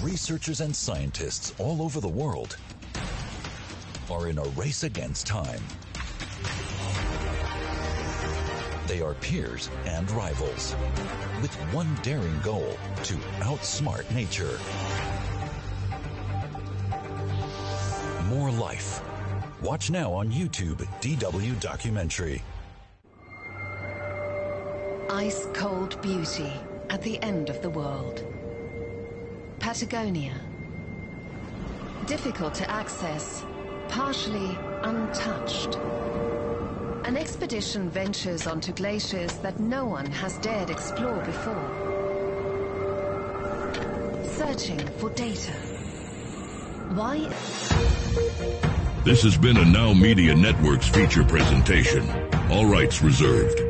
Researchers and scientists all over the world are in a race against time. They are peers and rivals, with one daring goal: to outsmart nature. More life. Watch now on YouTube, DW Documentary. Ice-cold beauty at the end of the world. Patagonia. Difficult to access, partially untouched. An expedition ventures onto glaciers that no one has dared explore before. Searching for data. Why? This has been a Now Media Networks feature presentation. All rights reserved.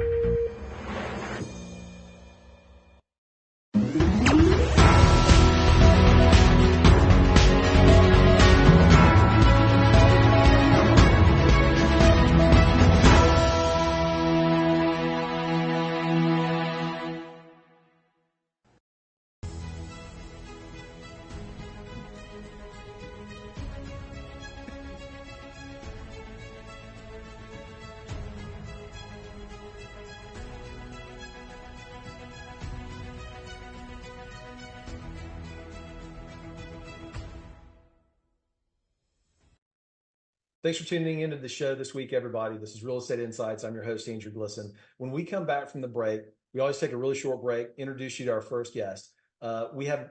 Thanks for tuning into the show this week, everybody. This is Real Estate Insights. I'm your host, Andrew Glisson. When we come back from the break, we always take a really short break, introduce you to our first guest. We have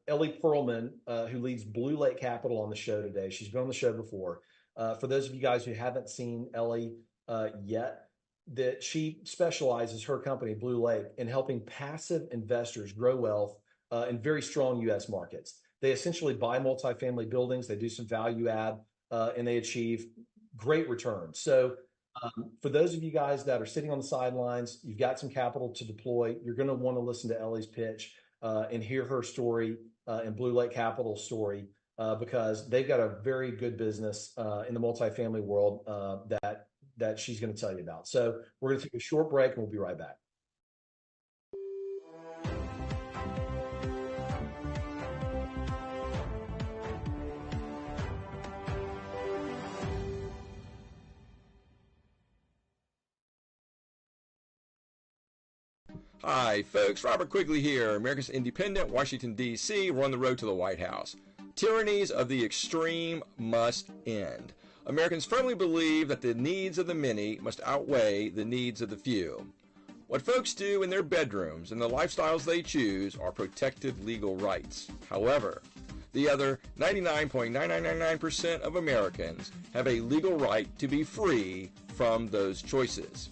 Ellie Perlman, who leads Blue Lake Capital, on the show today. She's been on the show before. For those of you guys who haven't seen Ellie yet, that she specializes, her company, Blue Lake, in helping passive investors grow wealth in very strong U.S. markets. They essentially buy multifamily buildings, they do some value add, and they achieve great returns. So for those of you guys that are sitting on the sidelines, you've got some capital to deploy, you're going to want to listen to Ellie's pitch and hear her story and Blue Lake Capital's story because they've got a very good business in the multifamily world that she's going to tell you about. So we're going to take a short break and we'll be right back. Hi, folks. Robert Quigley here, America's Independent, Washington, D.C. We're on the road to the White House. Tyrannies of the extreme must end. Americans firmly believe that the needs of the many must outweigh the needs of the few. What folks do in their bedrooms and the lifestyles they choose are protected legal rights. However, the other 99.9999% of Americans have a legal right to be free from those choices.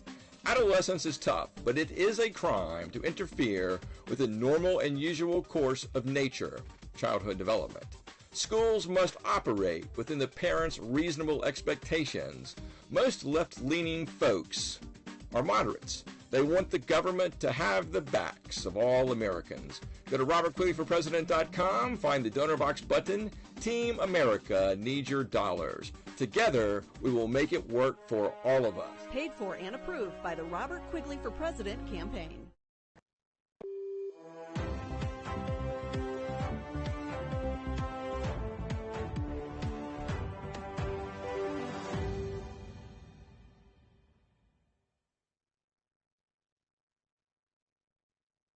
Adolescence is tough, but it is a crime to interfere with the normal and usual course of nature, childhood development. Schools must operate within the parents' reasonable expectations. Most left-leaning folks are moderates. They want the government to have the backs of all Americans. Go to robertquigleyforpresident.com, find the donor box button. Team America needs your dollars. Together, we will make it work for all of us. Paid for and approved by the Robert Quigley for President campaign.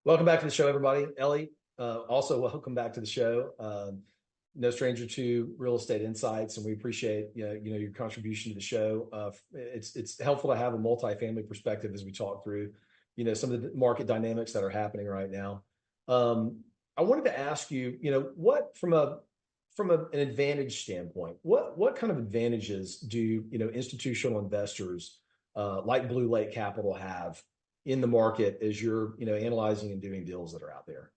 Welcome back to the show, everybody. Ellie, also welcome back to the show. No stranger to Real Estate Insights, and we appreciate your contribution to the show. It's helpful to have a multifamily perspective as we talk through some of the market dynamics that are happening right now. I wanted to ask you, what from an advantage standpoint, what kind of advantages do institutional investors like Blue Lake Capital have in the market as you're analyzing and doing deals that are out there?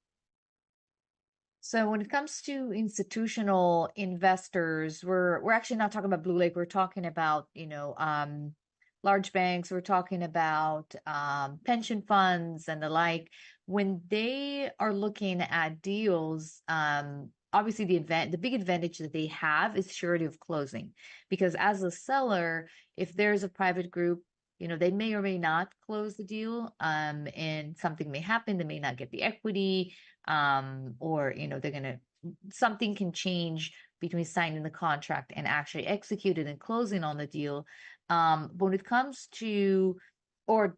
So when it comes to institutional investors, we're actually not talking about Blue Lake. We're talking about large banks. We're talking about pension funds and the like. When they are looking at deals, obviously the big advantage that they have is surety of closing, because as a seller, if there's a private group, they may or may not close the deal, and something may happen. They may not get the equity. or they're gonna something can change between signing the contract and actually executing and closing on the deal. But when it comes to or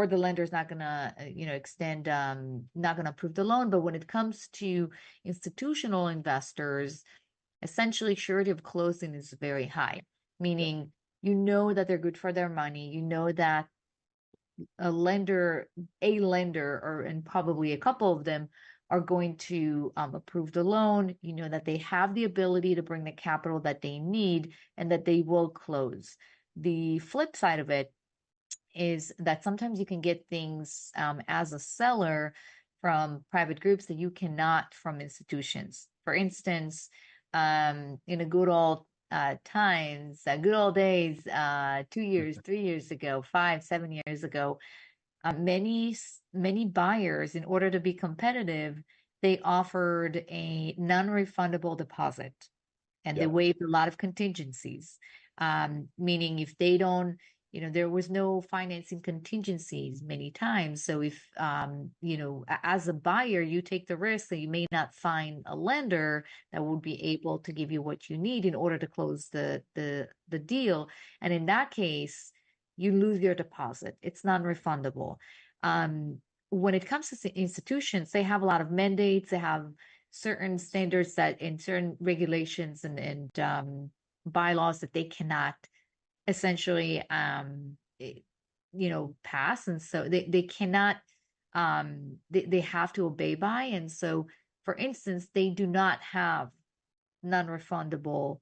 the lender's not gonna extend, not gonna approve the loan. But when it comes to institutional investors, essentially surety of closing is very high, meaning that they're good for their money, that a lender, and probably a couple of them are going to approve the loan, that they have the ability to bring the capital that they need and that they will close. The flip side of it is that sometimes you can get things as a seller from private groups that you cannot from institutions. For instance, in a good old good old days, 2 years, 3 years ago, 5, 7 years ago, many buyers, in order to be competitive, they offered a non-refundable deposit, and they waived a lot of contingencies. Meaning if they don't, there was no financing contingencies many times. So if, as a buyer, you take the risk that you may not find a lender that would be able to give you what you need in order to close the deal. And in that case, you lose your deposit. It's non-refundable. When it comes to institutions, they have a lot of mandates. They have certain standards that in certain regulations and bylaws that they cannot essentially pass, and so they cannot they have to obey by. And so, for instance, they do not have non-refundable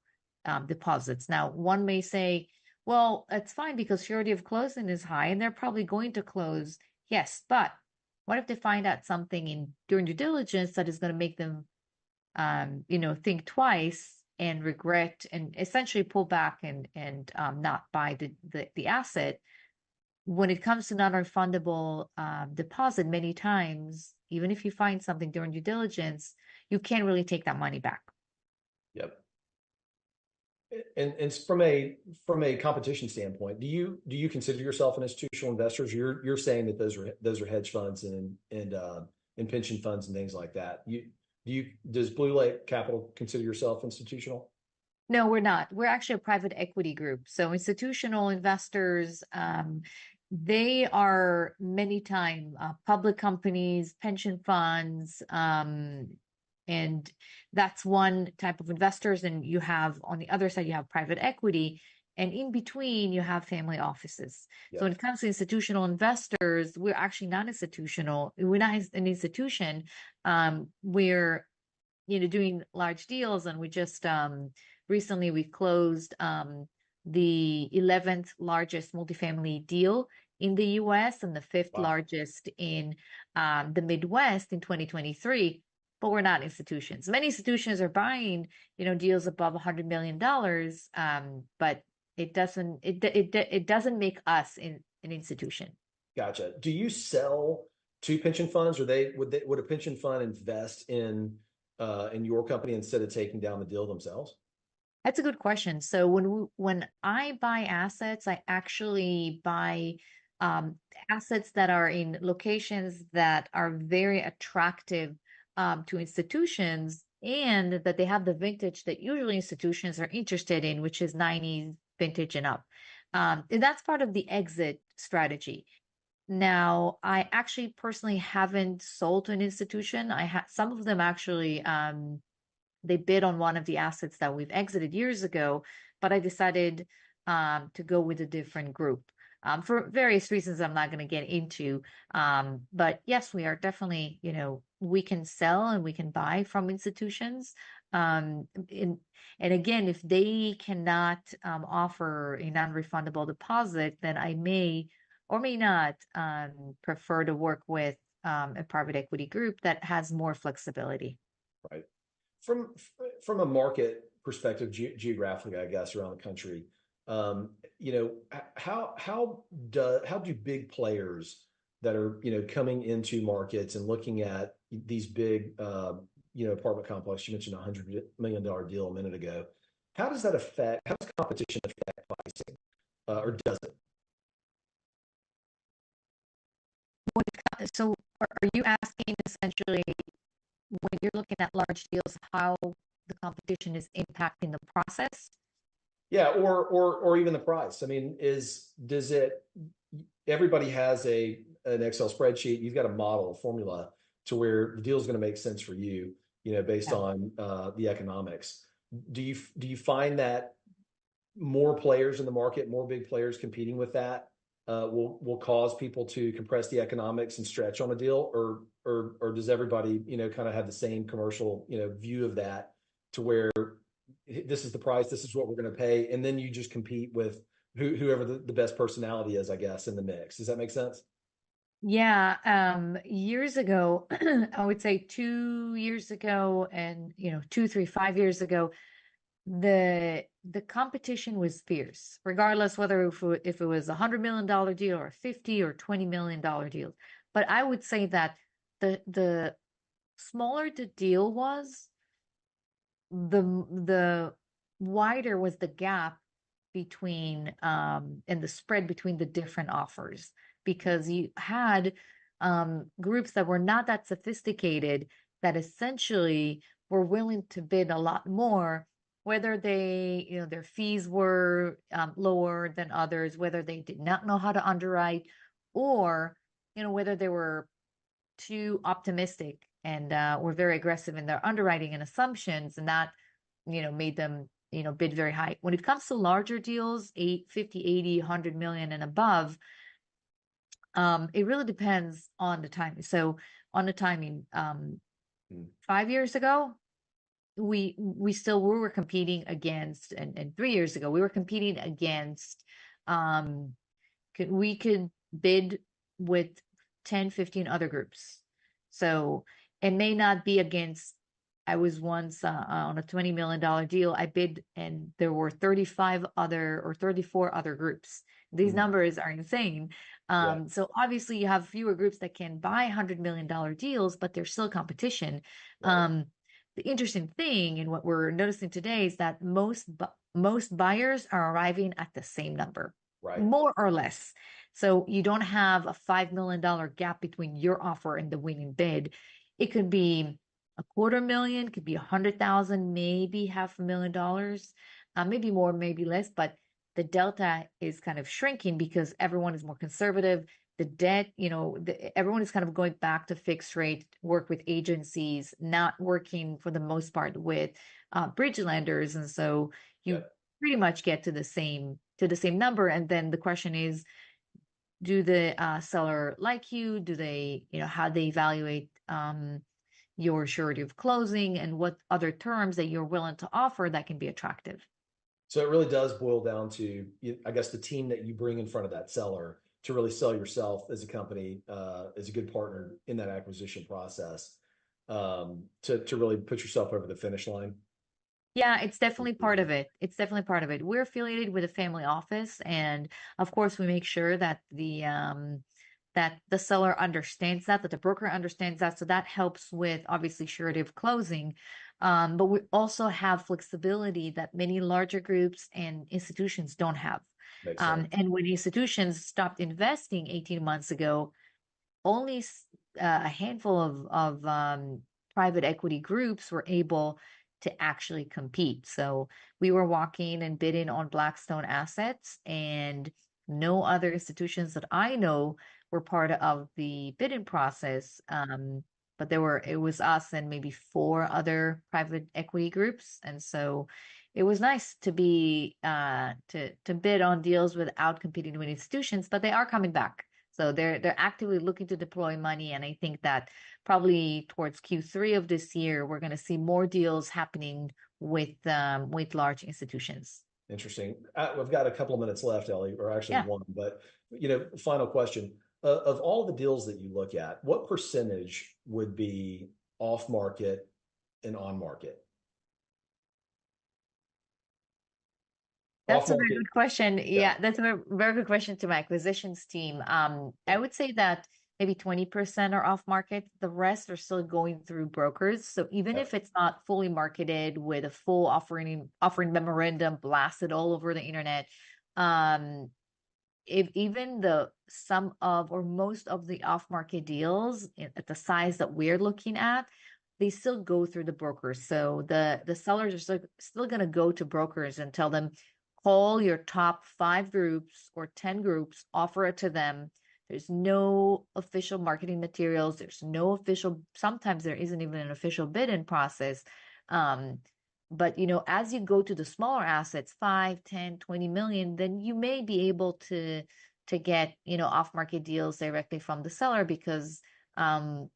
deposits. Now, one may say, well, that's fine because surety of closing is high and they're probably going to close. Yes, but what if they find out something during due diligence that is going to make them think twice and regret and essentially pull back and not buy the asset? When it comes to non-refundable deposit, many times, even if you find something during due diligence, you can't really take that money back. Yep. And from a competition standpoint, do you consider yourself an institutional investor? You're saying that those are hedge funds and pension funds and things like that. Does Blue Lake Capital consider yourself institutional? No, we're not. We're actually a private equity group. So institutional investors, they are many times public companies, pension funds, and that's one type of investors. And you have, on the other side, you have private equity, and in between you have family offices. Yep. So when it comes to institutional investors, we're actually not institutional. We're not an institution. We're doing large deals, and we just recently we closed the 11th largest multifamily deal in the U.S. and the 5th largest in the Midwest in 2023. But we're not institutions. Many institutions are buying, deals above $100 million, but it doesn't make us an institution. Gotcha. Do you sell to pension funds, or would a pension fund invest in your company instead of taking down the deal themselves? That's a good question. So when I buy assets, I actually buy assets that are in locations that are very attractive to institutions, and that they have the vintage that usually institutions are interested in, which is 90s vintage and up. And that's part of the exit strategy. Now, I actually personally haven't sold to an institution. Some of them actually, they bid on one of the assets that we've exited years ago, but I decided to go with a different group. For various reasons I'm not going to get into. But yes, we are definitely, we can sell and we can buy from institutions. And again, if they cannot offer a non-refundable deposit, then I may or may not prefer to work with a private equity group that has more flexibility. Right. From a market perspective, geographically, I guess, around the country, how do big players that are coming into markets and looking at these big apartment complexes, you mentioned $100 million deal a minute ago, how does competition affect pricing, or does it? So are you asking essentially when you're looking at large deals, how the competition is impacting the process? Yeah, or even the price. I mean, does it? Everybody has an Excel spreadsheet. You've got a model, a formula to where the deal is going to make sense for you, based Yeah. on the economics. Do you find that more players in the market, more big players competing with that, will cause people to compress the economics and stretch on a deal, or does everybody kind of have the same commercial view of that, to where this is the price, this is what we're going to pay, and then you just compete with whoever the best personality is, I guess, in the mix. Does that make sense? Yeah, years ago, I would say 2 years ago, and 2, 3, 5 years ago, the competition was fierce, regardless whether if it was $100 million deal or 50 or $20 million deal. But I would say that the smaller the deal was, the wider was the gap between and the spread between the different offers, because you had groups that were not that sophisticated that essentially were willing to bid a lot more, whether their fees were lower than others, whether they did not know how to underwrite, or whether they were too optimistic and were very aggressive in their underwriting and assumptions, and that made them bid very high. When it comes to larger deals, 50, 80, 100 million and above, it really depends on the timing. So on the timing, 5 years ago, we were competing against, and 3 years ago we were competing against, we could bid with 10, 15 other groups. So it may not be against, I was once on a $20 million deal, I bid and there were 35 other or 34 other groups. These numbers are insane. So obviously you have fewer groups that can buy $100 million deals, but there's still competition. Right. The interesting thing, and what we're noticing today, is that most buyers are arriving at the same number, right, more or less. So you don't have a $5 million gap between your offer and the winning bid. It could be $250,000, could be 100,000, maybe $500,000, maybe more, maybe less, but the delta is kind of shrinking because everyone is more conservative. The debt, everyone is kind of going back to fixed rate, work with agencies, not working for the most part with bridge lenders, and so you pretty much get to the same number. And then the question is, do the seller like you? Do they, how they evaluate your surety of closing, and what other terms that you're willing to offer that can be attractive? So it really does boil down to, I guess, the team that you bring in front of that seller to really sell yourself as a company, as a good partner in that acquisition process, to really put yourself over the finish line. Yeah, it's definitely part of it. It's definitely part of it. We're affiliated with a family office, and of course, we make sure that the seller understands that the broker understands that. So that helps with, obviously, surety of closing. But we also have flexibility that many larger groups and institutions don't have. And when institutions stopped investing 18 months ago, only a handful of private equity groups were able to actually compete. So we were walking and bidding on Blackstone assets, and no other institutions that I know were part of the bidding process. But it was us and maybe 4 other private equity groups. And so it was nice to be to bid on deals without competing with institutions, but they are coming back. So they're actively looking to deploy money, and I think that probably towards Q3 of this year, we're going to see more deals happening with large institutions. Interesting. We've got a couple of minutes left, Ellie, or actually one, but final question. Of all the deals that you look at, what percentage would be off market and on market? That's a very good question. Yeah, that's a very good question to my acquisitions team. I would say that maybe 20% are off market. The rest are still going through brokers. So even if it's not fully marketed with a full offering memorandum blasted all over the internet, if even some of or most of the off market deals at the size that we're looking at they still go through the brokers. So the sellers are still going to go to brokers and tell them, call your top 5 groups or 10 groups, offer it to them. There's no official marketing materials. There's no official, sometimes there isn't even an official bidding process. But, as you go to the smaller assets, 5, 10, 20 million, then you may be able to get, off-market deals directly from the seller, because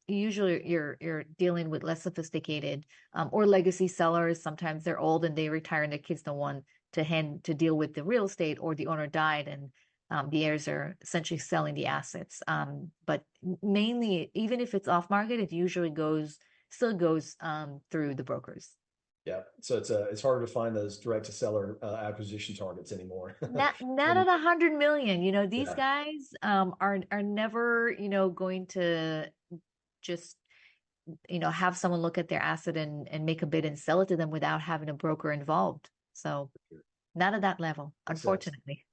usually you're dealing with less sophisticated or legacy sellers. Sometimes they're old and they retire and their kids don't want to deal with the real estate, or the owner died and the heirs are essentially selling the assets. But mainly, even if it's off market, it usually still goes through the brokers. Yeah, so it's harder to find those direct to seller acquisition targets anymore. Not at 100 million. These Yeah. guys are never going to just have someone look at their asset and make a bid and sell it to them without having a broker involved. So not at that level, unfortunately.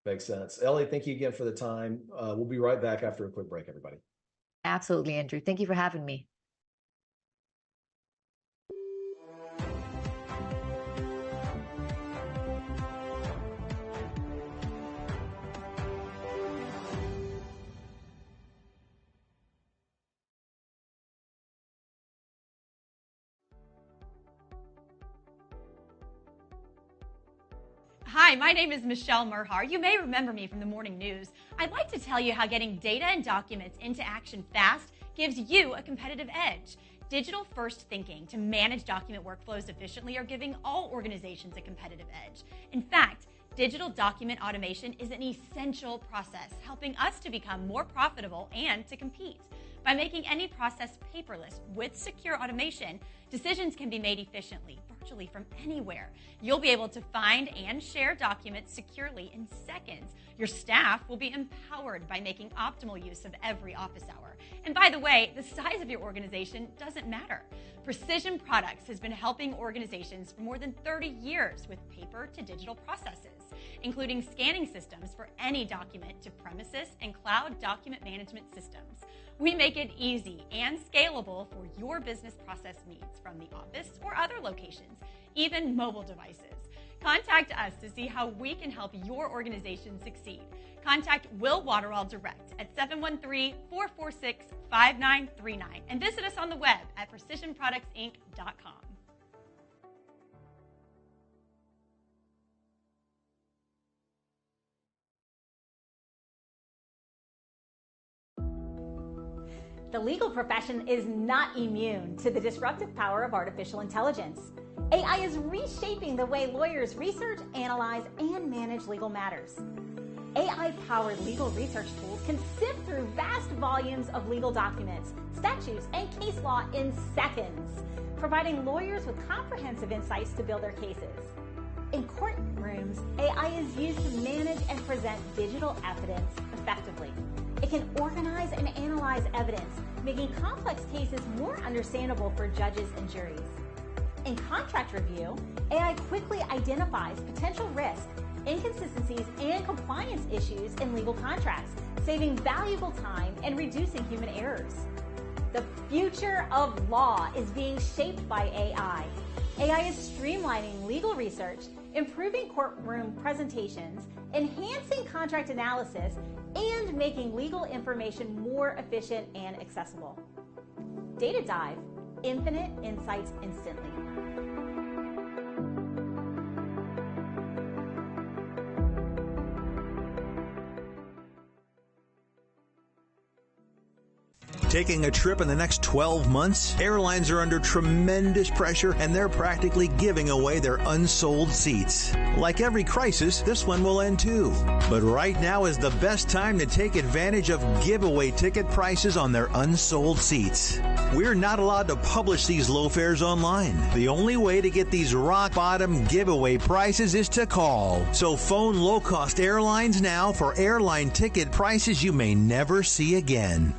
Makes sense. Ellie, thank you again for the time. We'll be right back after a quick break, everybody. Absolutely, Andrew. Thank you for having me. Hi, my name is Michelle Merhar. You may remember me from the morning news. I'd like to tell you how getting data and documents into action fast gives you a competitive edge. Digital-first thinking to manage document workflows efficiently are giving all organizations a competitive edge. In fact, digital document automation is an essential process, helping us to become more profitable and to compete. By making any process paperless with secure automation, decisions can be made efficiently, virtually from anywhere. You'll be able to find and share documents securely in seconds. Your staff will be empowered by making optimal use of every office hour. And by the way, the size of your organization doesn't matter. Precision Products has been helping organizations for more than 30 years with paper to digital processes, including scanning systems for any document to premises and cloud document management systems. We make it easy and scalable for your business process needs from the office or other locations, even mobile devices. Contact us to see how we can help your organization succeed. Contact Will Waterall direct at 713-446-5939 and visit us on the web at precisionproductsinc.com. The legal profession is not immune to the disruptive power of artificial intelligence. AI is reshaping the way lawyers research, analyze, and manage legal matters. AI-powered legal research tools can sift through vast volumes of legal documents, statutes, and case law in seconds, providing lawyers with comprehensive insights to build their cases. In courtrooms, AI is used to manage and present digital evidence effectively. It can organize and analyze evidence, making complex cases more understandable for judges and juries. In contract review, AI quickly identifies potential risk, inconsistencies, and compliance issues in legal contracts, saving valuable time and reducing human errors. The future of law is being shaped by AI. AI is streamlining legal research, improving courtroom presentations, enhancing contract analysis, and making legal information more efficient and accessible. Data Dive, infinite insights instantly. Taking a trip in the next 12 months? Airlines are under tremendous pressure and they're practically giving away their unsold seats. Like every crisis, this one will end too. But right now is the best time to take advantage of giveaway ticket prices on their unsold seats. We're not allowed to publish these low fares online. The only way to get these rock bottom giveaway prices is to call. So phone low-cost airlines now for airline ticket prices you may never see again.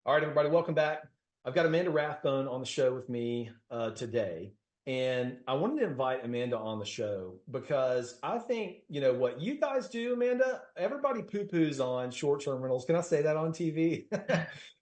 All right, everybody, welcome back. I've got Amanda Rathbone on the show with me today. And I wanted to invite Amanda on the show because I think, what you guys do, Amanda, everybody poo-poos on short-term rentals. Can I say that on TV?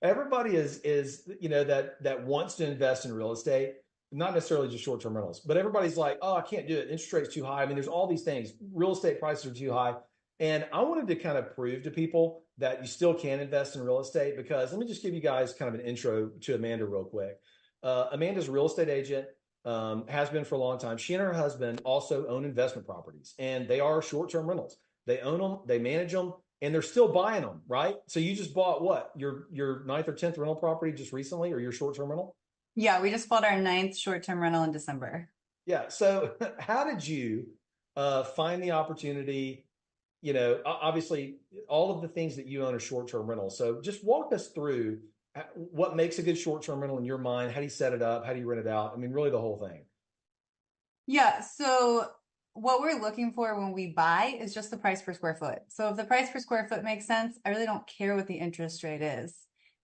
Everybody is that wants to invest in real estate, not necessarily just short-term rentals, but everybody's like, oh, I can't do it. Interest rate's too high. I mean, there's all these things. Real estate prices are too high. And I wanted to kind of prove to people that you still can invest in real estate because let me just give you guys kind of an intro to Amanda real quick. Amanda's a real estate agent. Has been for a long time. She and her husband also own investment properties, and they are short-term rentals. They own them, they manage them, and they're still buying them, right? So you just bought what? Your ninth or 10th rental property just recently, or your short-term rental? Yeah, we just bought our 9th short-term rental in December. Yeah. So how did you find the opportunity? Obviously, all of the things that you own are short-term rentals. So just walk us through what makes a good short-term rental in your mind? How do you set it up? How do you rent it out? I mean, really the whole thing. Yeah. So what we're looking for when we buy is just the price per square foot. So if the price per square foot makes sense, I really don't care what the interest rate is.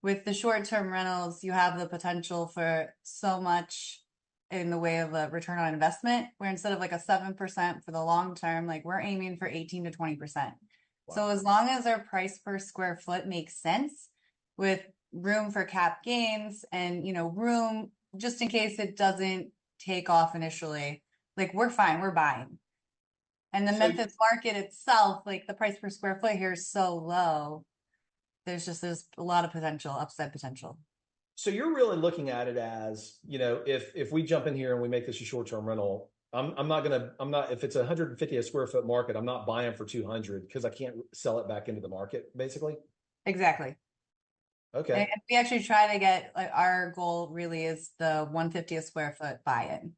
With the short-term rentals, you have the potential for so much in the way of a return on investment, where instead of like a 7% for the long term, like we're aiming for 18 to 20%. Wow. So as long as our price per square foot makes sense with room for cap gains and, room just in case it doesn't take off initially, like we're fine, we're buying. And the Memphis market itself, like the price per square foot here is so low. There's a lot of potential, upside potential. So you're really looking at it as, if we jump in here and we make this a short-term rental, if it's 150 a square foot market, I'm not buying for 200 because I can't sell it back into the market, basically. Exactly. Okay. And we actually try to get, like, our goal really is the 150 a square foot buy-in.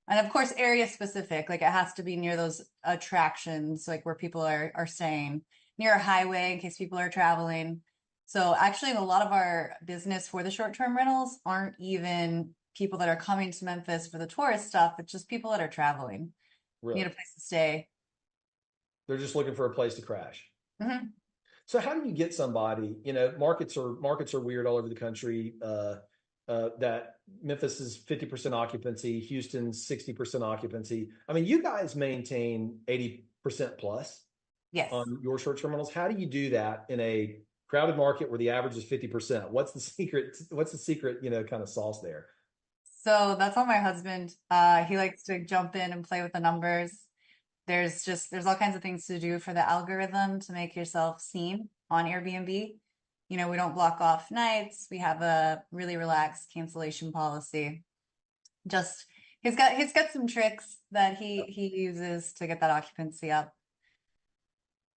And of course, area specific, like it has to be near those attractions, like where people are staying, near a highway in case people are traveling. So actually, a lot of our business for the short-term rentals aren't even people that are coming to Memphis for the tourist stuff. It's just people that are traveling, need a place to stay. They're just looking for a place to crash. Mm-hmm. So how do you get somebody, markets are weird all over the country, that Memphis is 50% occupancy, Houston's 60% occupancy. I mean, you guys maintain 80% plus on your short-term rentals. How do you do that in a crowded market where the average is 50%? What's the secret, kind of sauce there? So that's on my husband. He likes to jump in and play with the numbers. There's all kinds of things to do for the algorithm to make yourself seen on Airbnb. We don't block off nights. We have a really relaxed cancellation policy. He's got some tricks that he uses to get that occupancy up.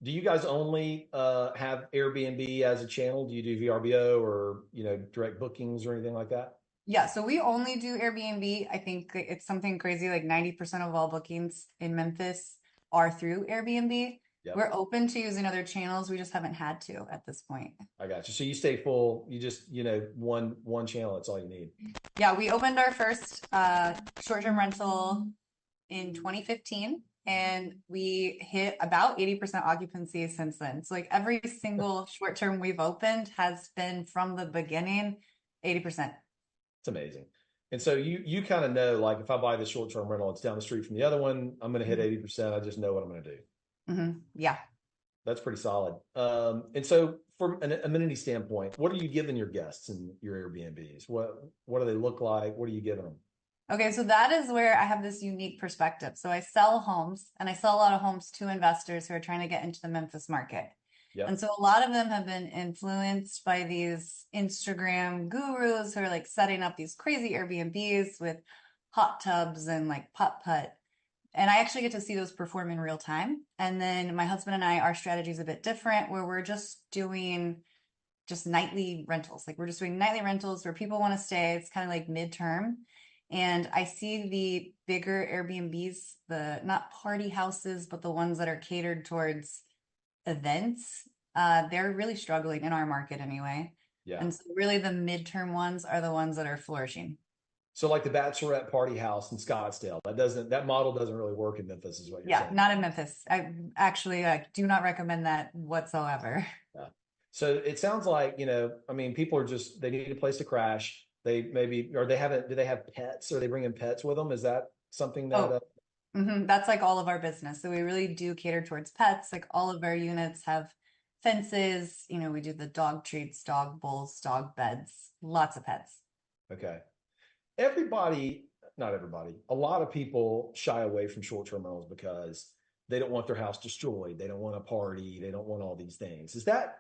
Do you guys only have Airbnb as a channel? Do you do VRBO or direct bookings or anything like that? Yeah, so we only do Airbnb. I think it's something crazy, like 90% of all bookings in Memphis are through Airbnb. Yep. We're open to using other channels. We just haven't had to at this point. I got you. So you stay full. You just, one channel. That's all you need. Yeah, we opened our first short-term rental in 2015, and we hit about 80% occupancy since then. So like every single short-term we've opened has been from the beginning 80%. It's amazing. And so you kind of know, like, if I buy this short-term rental, it's down the street from the other one, I'm going to hit 80%. I just know what I'm going to do. Mm-hmm. Yeah. That's pretty solid. And so from an amenity standpoint, what are you giving your guests in your Airbnbs? What do they look like? What are you giving them? Okay, so that is where I have this unique perspective. So I sell homes, and I sell a lot of homes to investors who are trying to get into the Memphis market. Yep. And so a lot of them have been influenced by these Instagram gurus who are like setting up these crazy Airbnbs with hot tubs and like putt-putt. And I actually get to see those perform in real time. And then my husband and I, our strategy is a bit different, where we're just doing nightly rentals. Like we're just doing nightly rentals where people want to stay. It's kind of like midterm. And I see the bigger Airbnbs, the not party houses, but the ones that are catered towards events, they're really struggling in our market anyway. Yeah. And so really the midterm ones are the ones that are flourishing. So like the bachelorette party house in Scottsdale, that model doesn't really work in Memphis, is what you're saying. Yeah, not in Memphis. I do not recommend that whatsoever. Yeah. So it sounds like, I mean, people are they need a place to crash. They maybe, or do they have pets? Are they bringing pets with them? Is that something that, That's like all of our business. So we really do cater towards pets. Like all of our units have fences. We do the dog treats, dog bowls, dog beds, lots of pets. Okay. Not everybody, a lot of people shy away from short-term rentals because they don't want their house destroyed. They don't want a party. They don't want all these things. Is that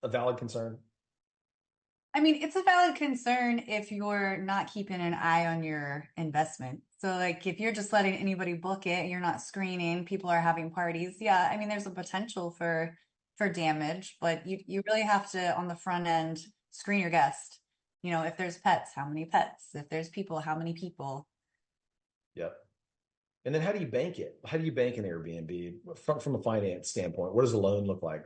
a valid concern? I mean, it's a valid concern if you're not keeping an eye on your investment. So like if you're just letting anybody book it, you're not screening, people are having parties. Yeah, I mean, there's a potential for damage, but you really have to, on the front end, screen your guest. If there's pets, how many pets? If there's people, how many people? Yep. And then how do you bank it? How do you bank an Airbnb from a finance standpoint? What does a loan look like?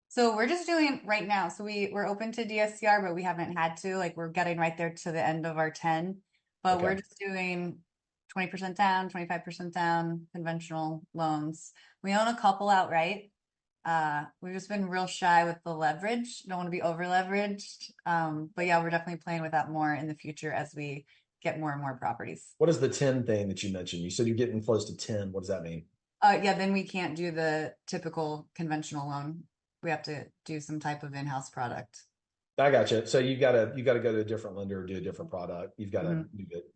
So we're just doing right now. So we're open to DSCR, but we haven't had to. Like we're getting right there to the end of our 10, but we're just doing 20% down, 25% down, conventional loans. We own a couple outright. We've just been real shy with the leverage. Don't want to be over leveraged. But yeah, we're definitely playing with that more in the future as we get more and more properties. What is the 10 thing that you mentioned? You said you're getting close to 10. What does that mean? Yeah, then we can't do the typical conventional loan. We have to do some type of in-house product. I got you. So you got to go to a different lender or do a different product. You've got to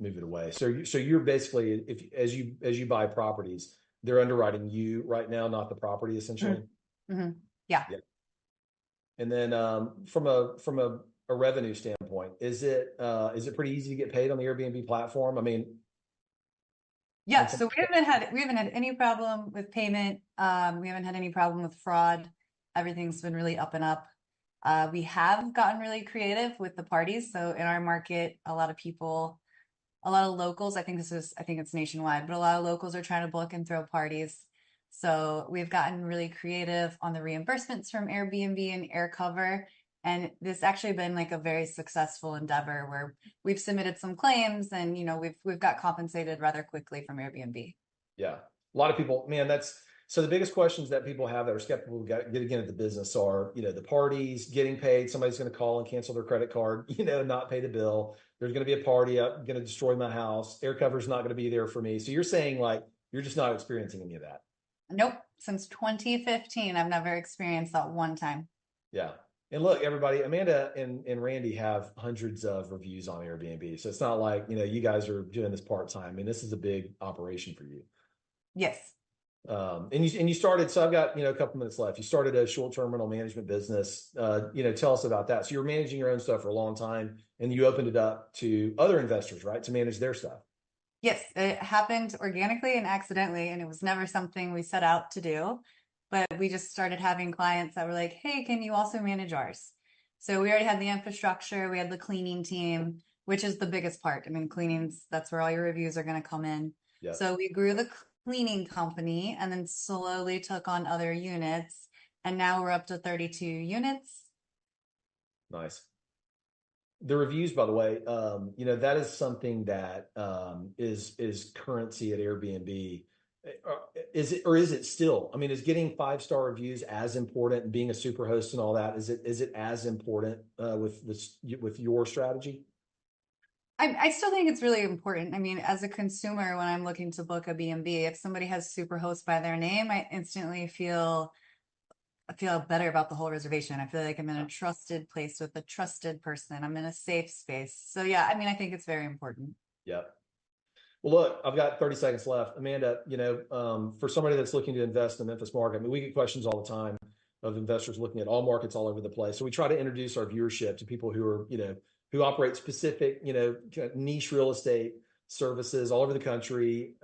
move it away. So you're basically, as you buy properties, they're underwriting you right now, not the property, essentially. Yeah. And then from a revenue standpoint, is it pretty easy to get paid on the Airbnb platform? I mean, yeah. So we haven't had any problem with payment. We haven't had any problem with fraud. Everything's been really up and up. We have gotten really creative with the parties. So in our market, a lot of locals, I think it's nationwide, but a lot of locals are trying to book and throw parties. So we've gotten really creative on the reimbursements from Airbnb and AirCover. And this actually been like a very successful endeavor where we've submitted some claims and, we've got compensated rather quickly from Airbnb. Yeah. A lot of people, man, so the biggest questions that people have that are skeptical get again at the business are, the parties, getting paid, somebody's going to call and cancel their credit card, not pay the bill. There's going to be a party, I'm going to destroy my house. AirCover's not going to be there for me. So you're saying like, you're just not experiencing any of that. Nope. Since 2015, I've never experienced that one time. Yeah. And look, everybody, Amanda and Randy have hundreds of reviews on Airbnb. So it's not like, you guys are doing this part-time. I mean, this is a big operation for you. Yes. And you started, so I've got, a couple minutes left. You started a short-term rental management business. Tell us about that. So you were managing your own stuff for a long time and you opened it up to other investors, right? To manage their stuff. Yes, it happened organically and accidentally, and it was never something we set out to do, but we just started having clients that were like, hey, can you also manage ours? So we already had the infrastructure. We had the cleaning team, which is the biggest part. I mean, cleanings, that's where all your reviews are going to come in. Yep. So we grew the cleaning company and then slowly took on other units. And now we're up to 32 units. Nice. The reviews, by the way, that is something that is currency at Airbnb. Is it still? I mean, is getting 5-star reviews as important and being a super host and all that? Is it as important with your strategy? I still think it's really important. I mean, as a consumer, when I'm looking to book a B&B, if somebody has Superhost by their name, I instantly feel better about the whole reservation. I feel like I'm in a trusted place with a trusted person. I'm in a safe space. So yeah, I mean, I think it's very important. Yeah. Well, look, I've got 30 seconds left. Amanda, for somebody that's looking to invest in the Memphis market, I mean, we get questions all the time of investors looking at all markets all over the place. So we try to introduce our viewership to people who are, who operate specific, niche real estate services all over the country,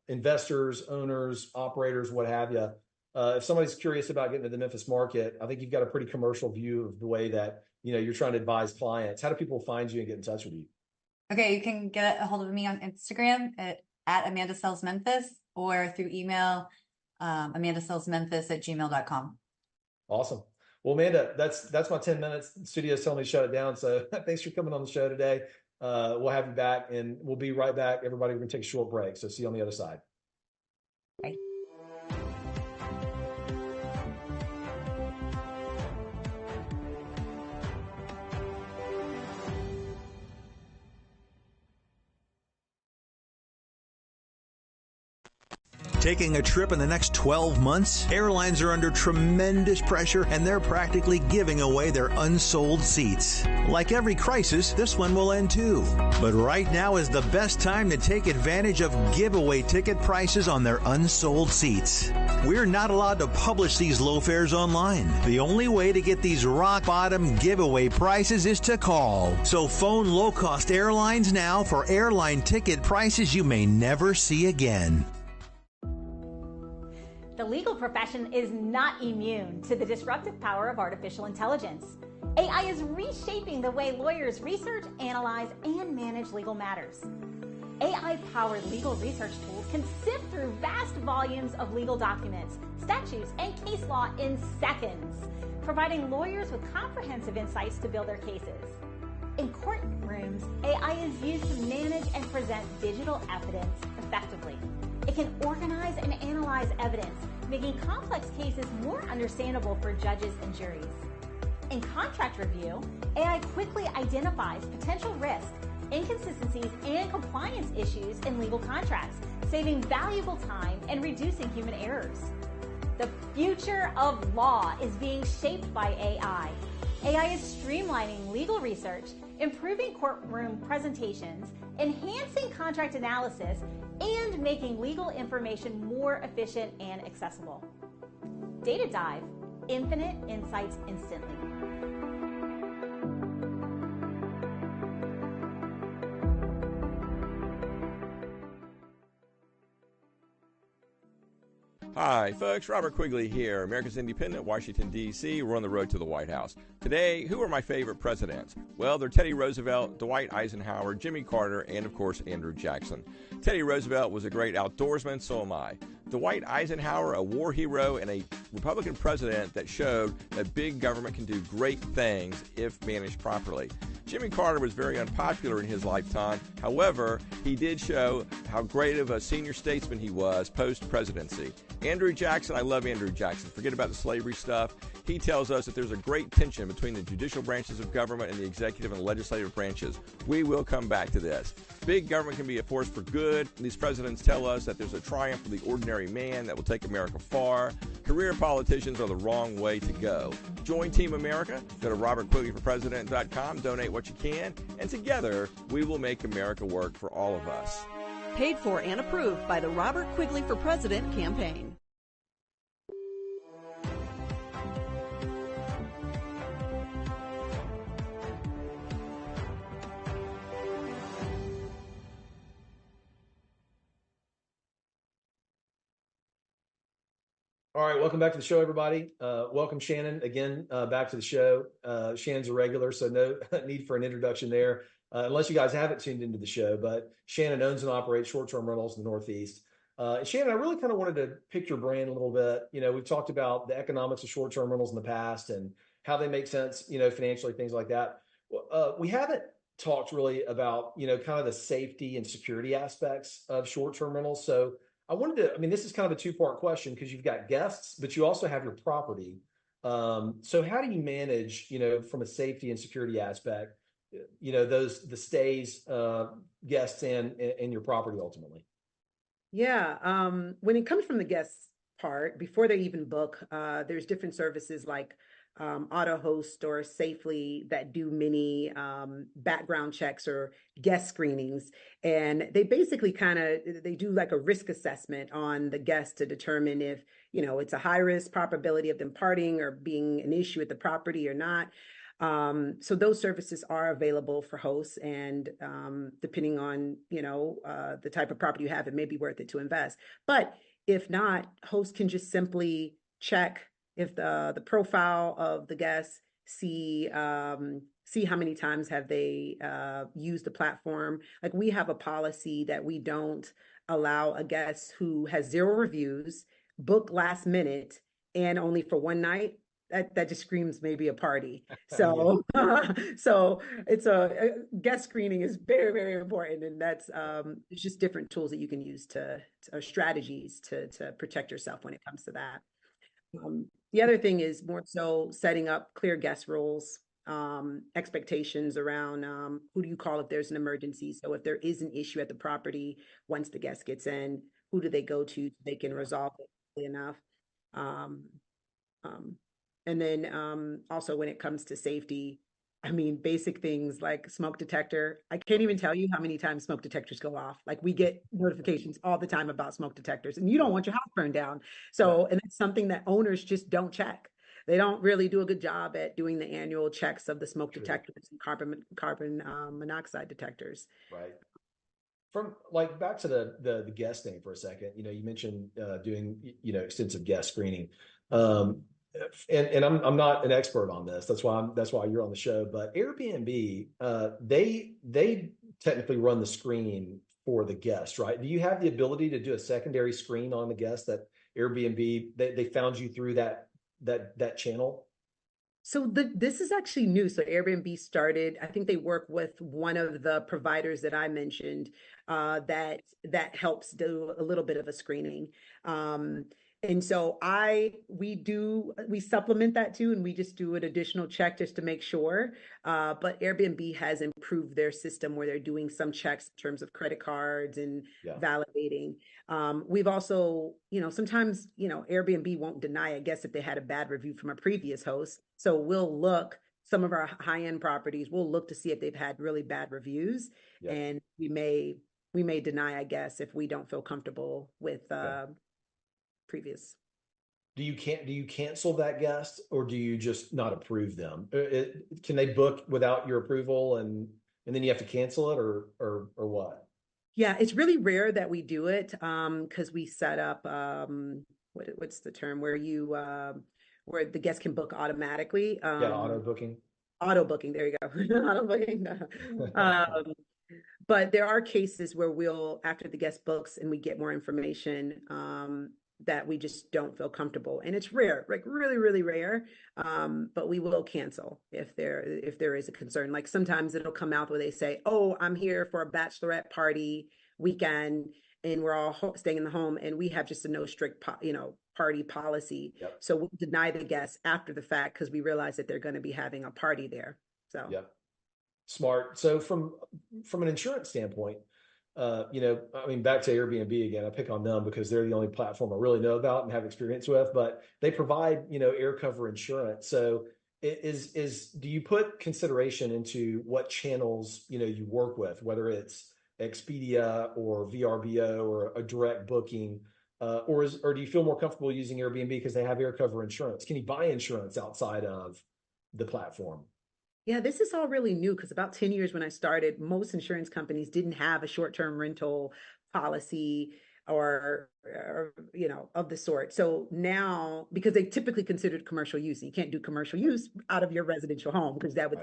investors, owners, operators, what have you. If somebody's curious about getting to the Memphis market, I think you've got a pretty commercial view of the way that, you're trying to advise clients. How do people find you and get in touch with you? Okay, you can get a hold of me on Instagram at Amanda Sells Memphis or through email, amandasellsmemphis@gmail.com. Awesome. Well, Amanda, that's my 10 minutes. The studio's telling me to shut it down. So thanks for coming on the show today. We'll have you back and we'll be right back. Everybody, we're going to take a short break. So see you on the other side. Bye. Taking a trip in the next 12 months? Airlines are under tremendous pressure and they're practically giving away their unsold seats. Like every crisis, this one will end too. But right now is the best time to take advantage of giveaway ticket prices on their unsold seats. We're not allowed to publish these low fares online. The only way to get these rock bottom giveaway prices is to call. So phone low-cost airlines now for airline ticket prices you may never see again. The legal profession is not immune to the disruptive power of artificial intelligence. AI is reshaping the way lawyers research, analyze, and manage legal matters. AI-powered legal research tools can sift through vast volumes of legal documents, statutes, and case law in seconds, providing lawyers with comprehensive insights to build their cases. In courtrooms, AI is used to manage and present digital evidence effectively. It can organize and analyze evidence, making complex cases more understandable for judges and juries. In contract review, AI quickly identifies potential risks, inconsistencies, and compliance issues in legal contracts, saving valuable time and reducing human errors. The future of law is being shaped by AI. AI is streamlining legal research, improving courtroom presentations, enhancing contract analysis, and making legal information more efficient and accessible. Data Dive, infinite insights instantly. Hi, folks. Robert Quigley here, America's Independent, Washington, D.C. We're on the road to the White House. Today, who are my favorite presidents? Well, they're Teddy Roosevelt, Dwight Eisenhower, Jimmy Carter, and, of course, Andrew Jackson. Teddy Roosevelt was a great outdoorsman, so am I. Dwight Eisenhower, a war hero and a Republican president that showed that big government can do great things if managed properly. Jimmy Carter was very unpopular in his lifetime. However, he did show how great of a senior statesman he was post-presidency. Andrew Jackson, I love Andrew Jackson. Forget about the slavery stuff. He tells us that there's a great tension between the judicial branches of government and the executive and legislative branches. We will come back to this. Big government can be a force for good. These presidents tell us that there's a triumph for the ordinary man that will take America far. Career politicians are the wrong way to go. Join Team America. Go to robertquigleyforpresident.com. Donate what you can. And together, we will make America work for all of us. Paid for and approved by the Robert Quigley for President campaign. All right, welcome back to the show, everybody. Welcome, Shannon, again, back to the show. Shannon's a regular, so no need for an introduction there, unless you guys haven't tuned into the show. But Shannon owns and operates short-term rentals in the Northeast. Shannon, I really kind of wanted to pick your brain a little bit. You know, we've talked about the economics of short-term rentals in the past and how they make sense, you know, financially, things like that. We haven't talked really about, you know, kind of the safety and security aspects of short-term rentals. So I wanted to, I mean, this is kind of a two-part question because you've got guests, but you also have your property. So how do you manage, you know, from a safety and security aspect, you know, the stays, guests and your property ultimately? Yeah. When it comes from the guests part, before they even book, there's different services like AutoHost or Safely that do many background checks or guest screenings. And they basically they do like a risk assessment on the guest to determine if, you know, it's a high risk probability of them partying or being an issue at the property or not. So those services are available for hosts, and depending on, you know, the type of property you have, it may be worth it to invest. But if not, hosts can just simply check if the profile of the guests, see how many times have they used the platform. Like, we have a policy that we don't allow a guest who has 0 reviews, book last minute, and only for one night. That just screams maybe a party. So so it's a guest screening is very, very important, and that's it's just different tools that you can use to strategies to protect yourself when it comes to that. The other thing is more so setting up clear guest rules, expectations around who do you call if there's an emergency. So if there is an issue at the property, once the guest gets in, who do they go to so they can resolve it quickly enough. Um, and then also when it comes to safety, I mean, basic things like smoke detector. I can't even tell you how many times smoke detectors go off. Like we get notifications all the time about smoke detectors, and you don't want your house burned down. So, and it's something that owners just don't check. They don't really do a good job at doing the annual checks of the smoke detectors and carbon monoxide detectors. Right. From like back to the guest thing for a second, you mentioned doing extensive guest screening, and I'm not an expert on this. That's why you're on the show. But Airbnb, they technically run the screen for the guest, right? Do you have the ability to do a secondary screen on the guest that Airbnb they found you through that channel? So this is actually new. So Airbnb started, I think they work with one of the providers that I mentioned that helps do a little bit of a screening. And so we supplement that too, and we just do an additional check just to make sure. But Airbnb has improved their system where they're doing some checks in terms of credit cards and validating. We've also, sometimes, Airbnb won't deny a guest if they had a bad review from a previous host. So we'll look, some of our high-end properties, we'll look to see if they've had really bad reviews. And we may deny, I guess, if we don't feel comfortable with previous. Do you cancel that guest, or do you just not approve them? Can they book without your approval and then you have to cancel it, or what? Yeah, it's really rare that we do it because we set up what's the term where you where the guest can book automatically. Auto booking. Auto booking. There you go. Auto booking. But there are cases where we'll, after the guest books and we get more information, that we just don't feel comfortable, and it's rare, like really, really rare. But we will cancel if there is a concern. Like sometimes it'll come out where they say, "Oh, I'm here for a bachelorette party weekend, and we're all staying in the home, and we have just a no strict, party policy." So we'll deny the guests after the fact because we realize that they're going to be having a party there. So smart. So from an insurance standpoint, back to Airbnb again, I pick on them because they're the only platform I really know about and have experience with, but they provide, air cover insurance. So do you put consideration into what channels, you work with, whether it's Expedia or VRBO or a direct booking, or do you feel more comfortable using Airbnb because they have air cover insurance? Can you buy insurance outside of the platform? Yeah, this is all really new because about 10 years when I started, most insurance companies didn't have a short-term rental policy or of the sort. So now, because they typically considered commercial use, and you can't do commercial use out of your residential home because that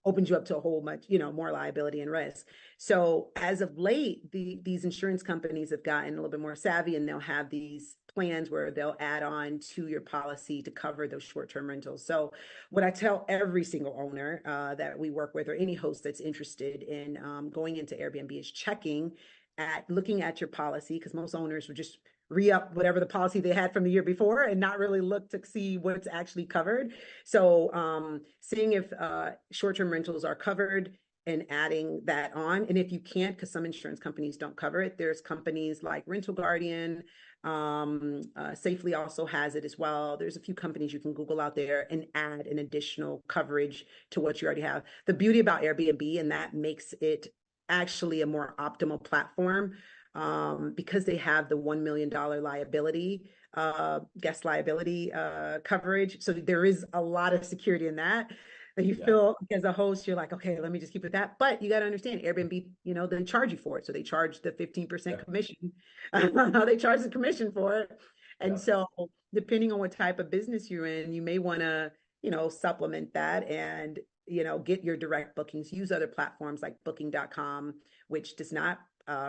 opens you up to a whole much, more liability and risk. So as of late, these insurance companies have gotten a little bit more savvy, and they'll have these plans where they'll add on to your policy to cover those short-term rentals. So what I tell every single owner that we work with, or any host that's interested in going into Airbnb, is looking at your policy, because most owners would just re-up whatever the policy they had from the year before and not really look to see what's actually covered. So seeing if short-term rentals are covered and adding that on. And if you can't, because some insurance companies don't cover it, there's companies like Rental Guardian, Safely also has it as well. There's a few companies you can Google out there and add an additional coverage to what you already have. The beauty about Airbnb, and that makes it actually a more optimal platform, because they have the $1 million liability, guest liability coverage. So there is a lot of security in that. That you feel as a host, you're like, okay, let me just keep it that. But you got to understand, Airbnb, they charge you for it. So they charge the 15% commission. They charge the commission for it. And so depending on what type of business you're in, you may want to, supplement that and, get your direct bookings. Use other platforms like booking.com, which does not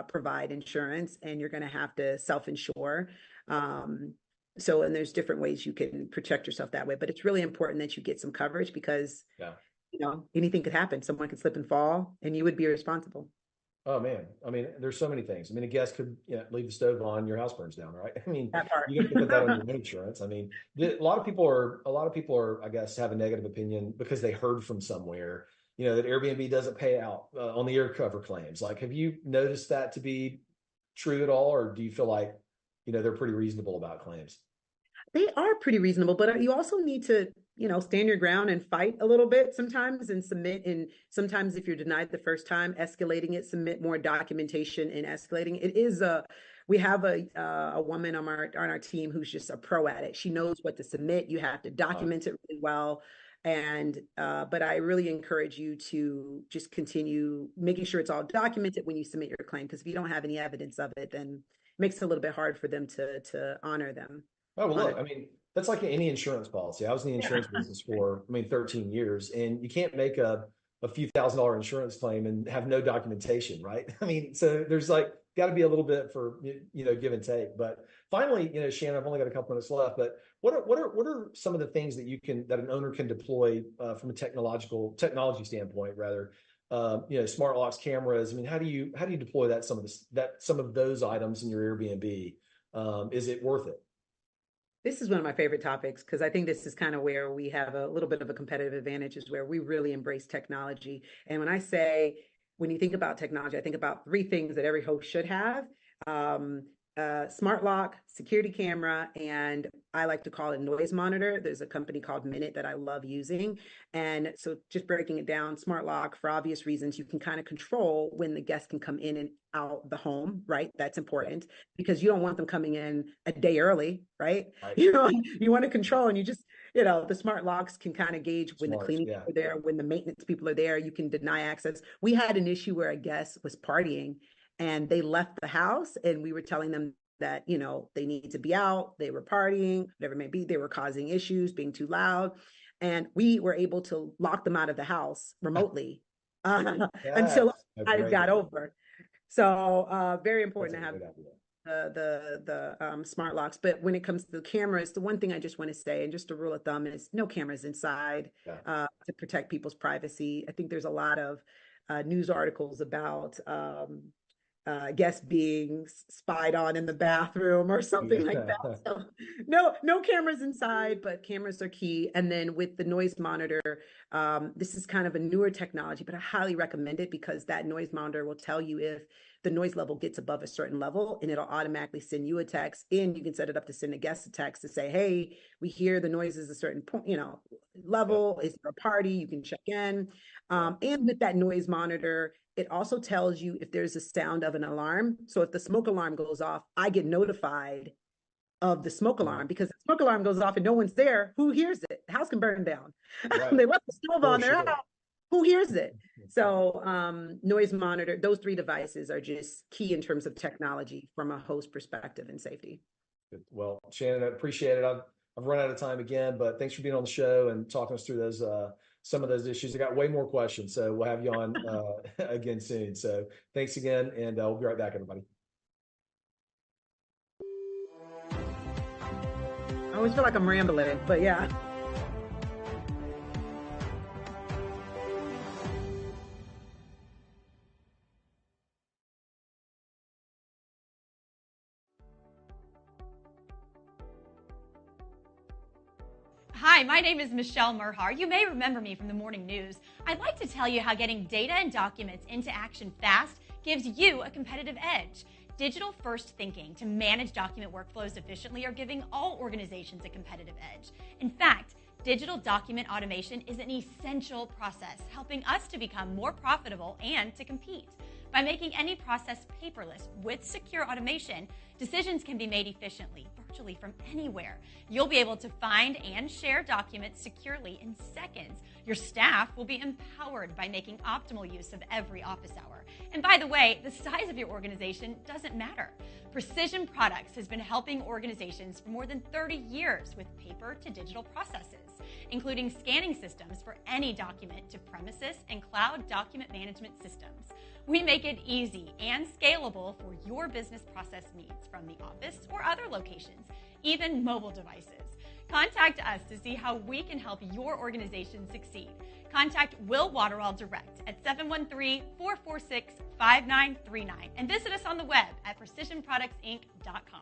provide insurance, and you're going to have to self-insure. And there's different ways you can protect yourself that way, but it's really important that you get some coverage because, anything could happen. Someone could slip and fall and you would be responsible. Oh man. I mean, there's so many things. I mean, a guest could leave the stove on, your house burns down, right? I mean, you have to put that on your insurance. I mean, a lot of people are, I guess, have a negative opinion because they heard from somewhere, that Airbnb doesn't pay out on the air cover claims. Like, have you noticed that to be true at all, or do you feel like, they're pretty reasonable about claims? They are pretty reasonable, but you also need to, stand your ground and fight a little bit sometimes and submit. And sometimes if you're denied the first time, escalating it, submit more documentation and escalating. We have a woman on our team who's just a pro at it. She knows what to submit. You have to document it really well. But I really encourage you to just continue making sure it's all documented when you submit your claim, because if you don't have any evidence of it, then it makes it a little bit hard for them to honor them. Oh, well, look, I mean, that's like any insurance policy. I was in the insurance business for, 13 years, and you can't make a few $1,000 insurance claim and have no documentation, right? I mean, so there's like got to be a little bit for, give and take. But finally, Shannon, I've only got a couple minutes left, but what are some of the things that that an owner can deploy from a technology standpoint, rather? Smart locks, cameras. I mean, how do you deploy some of those items in your Airbnb? Is it worth it? This is one of my favorite topics, because I think this is kind of where we have a little bit of a competitive advantage, is where we really embrace technology. And when you think about technology, I think about three things that every host should have. Smart lock, security camera, and I like to call it noise monitor. There's a company called Minute that I love using. And so just breaking it down, smart lock, for obvious reasons, you can kind of control when the guests can come in and out the home, right? That's important, because you don't want them coming in a day early, right? You want to control, and you just, the smart locks can kind of gauge when the cleaning people are there, when the maintenance people are there. You can deny access. We had an issue where a guest was partying and they left the house, and we were telling them that, they need to be out. They were partying, whatever it may be. They were causing issues, being too loud. And we were able to lock them out of the house remotely until I got over. So very important to have the smart locks. But when it comes to the cameras, the one thing I just want to say, and just a rule of thumb, is no cameras inside to protect people's privacy. I think there's a lot of news articles about guests being spied on in the bathroom or something like that. So no cameras inside, but cameras are key. And then with the noise monitor, this is kind of a newer technology, but I highly recommend it, because that noise monitor will tell you if the noise level gets above a certain level, and it'll automatically send you a text, and you can set it up to send a guest a text to say, hey, we hear the noise is a certain point, level. Is there a party? You can check in. And with that noise monitor, it also tells you if there's a sound of an alarm. So if the smoke alarm goes off, I get notified of the smoke alarm, because the smoke alarm goes off and no one's there. Who hears it? The house can burn down. Right. They left the stove on, they're out. Who hears it? So noise monitor, those three devices are just key in terms of technology from a host perspective and safety. Good. Well, Shannon, I appreciate it. I've run out of time again, but thanks for being on the show and talking us through those some of those issues. I got way more questions, so we'll have you on again soon. So thanks again, and we'll be right back, everybody. I always feel like I'm rambling, but yeah. Hi, my name is Michelle Merhar. You may remember me from the morning news. I'd like to tell you how getting data and documents into action fast gives you a competitive edge. Digital-first thinking to manage document workflows efficiently are giving all organizations a competitive edge. In fact, digital document automation is an essential process, helping us to become more profitable and to compete. By making any process paperless with secure automation, decisions can be made efficiently, virtually from anywhere. You'll be able to find and share documents securely in seconds. Your staff will be empowered by making optimal use of every office hour. And by the way, the size of your organization doesn't matter. Precision Products has been helping organizations for more than 30 years with paper to digital processes, including scanning systems for any document to premises and cloud document management systems. We make it easy and scalable for your business process needs from the office or other locations, even mobile devices. Contact us to see how we can help your organization succeed. Contact Will Waterall direct at 713-446-5939 and visit us on the web at precisionproductsinc.com.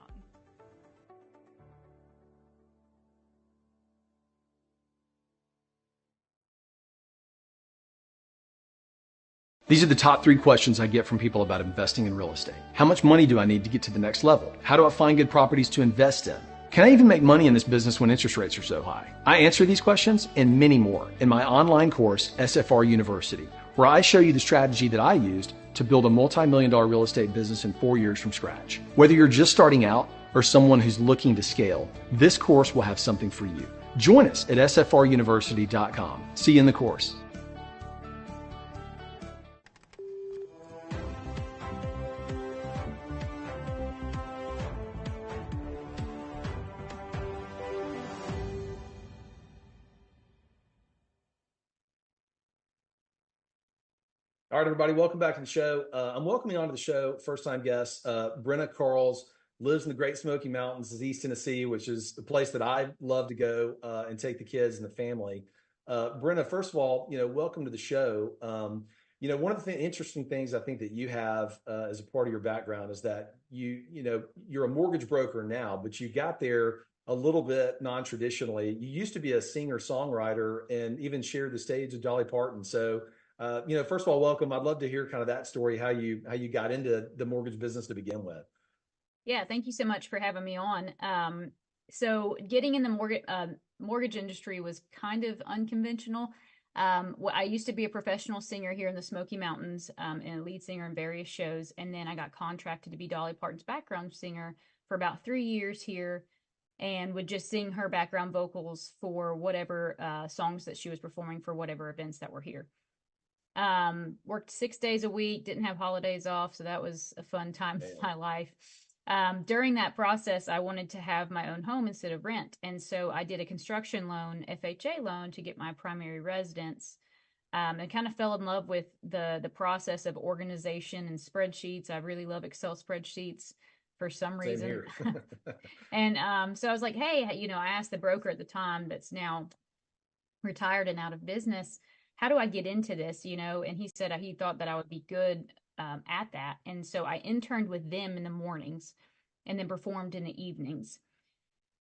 These are the top 3 questions I get from people about investing in real estate. How much money do I need to get to the next level? How do I find good properties to invest in? Can I even make money in this business when interest rates are so high? I answer these questions and many more in my online course, SFR University, where I show you the strategy that I used to build a multi-million-dollar real estate business in 4 years from scratch. Whether you're just starting out or someone who's looking to scale, this course will have something for you. Join us at sfruniversity.com. See you in the course. All right, everybody, welcome back to the show. I'm welcoming onto the show first-time guest, Brenna Carls, lives in the Great Smoky Mountains, is East Tennessee, which is the place that I love to go and take the kids and the family. Brenna, first of all, welcome to the show. One of the interesting things I think that you have as a part of your background is that you're a mortgage broker now, but you got there a little bit non-traditionally. You used to be a singer-songwriter and even shared the stage with Dolly Parton. So, first of all, welcome. I'd love to hear kind of that story, how you got into the mortgage business to begin with. Yeah, thank you so much for having me on. So getting in the mortgage industry was kind of unconventional. I used to be a professional singer here in the Smoky Mountains and a lead singer in various shows. And then I got contracted to be Dolly Parton's background singer for about 3 years here and would just sing her background vocals for whatever songs that she was performing for whatever events that were here. Worked 6 days a week, didn't have holidays off. So that was a fun time of my life. During that process, I wanted to have my own home instead of rent. And so I did a construction loan, FHA loan, to get my primary residence. And kind of fell in love with the process of organization and spreadsheets. I really love Excel spreadsheets for some reason. And so I was like, hey, I asked the broker at the time that's now retired and out of business, how do I get into this? And he said he thought that I would be good at that. And so I interned with them in the mornings and then performed in the evenings.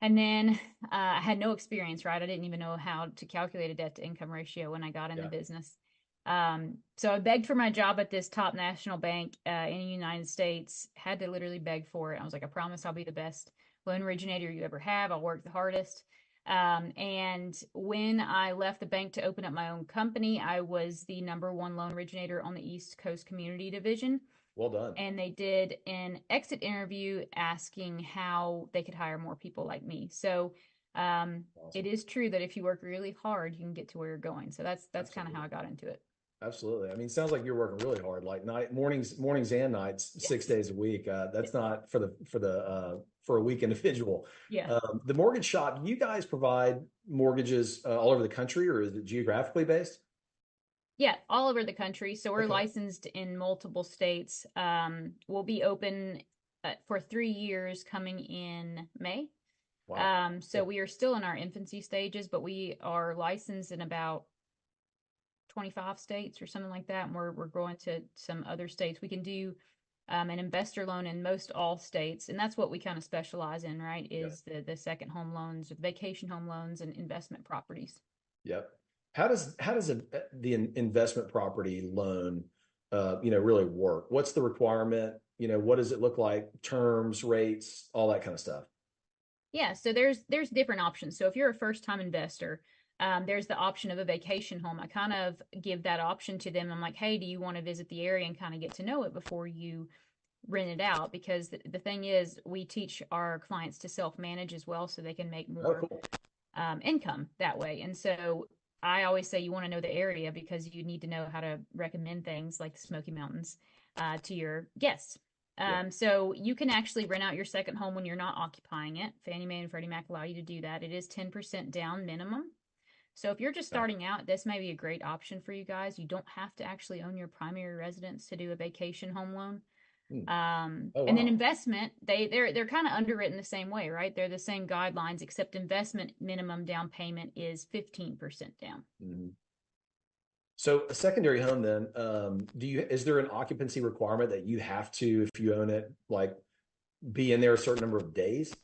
And then I had no experience, right? I didn't even know how to calculate a debt to income ratio when I got in the business. So I begged for my job at this top national bank in the United States, had to literally beg for it. I was like, I promise I'll be the best loan originator you ever have. I'll work the hardest. And when I left the bank to open up my own company, I was the #1 loan originator on the East Coast Community Division. Well done. And they did an exit interview asking how they could hire more people like me. So awesome. It is true that if you work really hard, you can get to where you're going. So that's kind of how I got into it. Absolutely. I mean, it sounds like you're working really hard, like mornings and nights, 6 days a week. That's not for a weak individual. Yeah. The mortgage shop, you guys provide mortgages all over the country, or is it geographically based? Yeah, all over the country. So we're licensed in multiple states. We'll be open for 3 years coming in May. Wow. So we are still in our infancy stages, but we are licensed in about 25 states or something like that. And we're growing to some other states. We can do an investor loan in most all states. And that's what we kind of specialize in, right? Is the second home loans, vacation home loans, and investment properties. Yep. How does the investment property loan, really work? What's the requirement? What does it look like? Terms, rates, all that kind of stuff. Yeah. So there's different options. So if you're a first time investor, there's the option of a vacation home. I kind of give that option to them. I'm like, hey, do you want to visit the area and kind of get to know it before you rent it out? Because the thing is, we teach our clients to self-manage as well, so they can make more income that way. And so I always say you want to know the area because you need to know how to recommend things like the Smoky Mountains to your guests. So you can actually rent out your second home when you're not occupying it. Fannie Mae and Freddie Mac allow you to do that. It is 10% down minimum. So if you're just starting out, this may be a great option for you guys. You don't have to actually own your primary residence to do a vacation home loan. And then investment, they're kind of underwritten the same way, right? They're the same guidelines, except investment minimum down payment is 15% down. Mm-hmm. So a secondary home then, is there an occupancy requirement that you have to, if you own it, like be in there a certain number of days?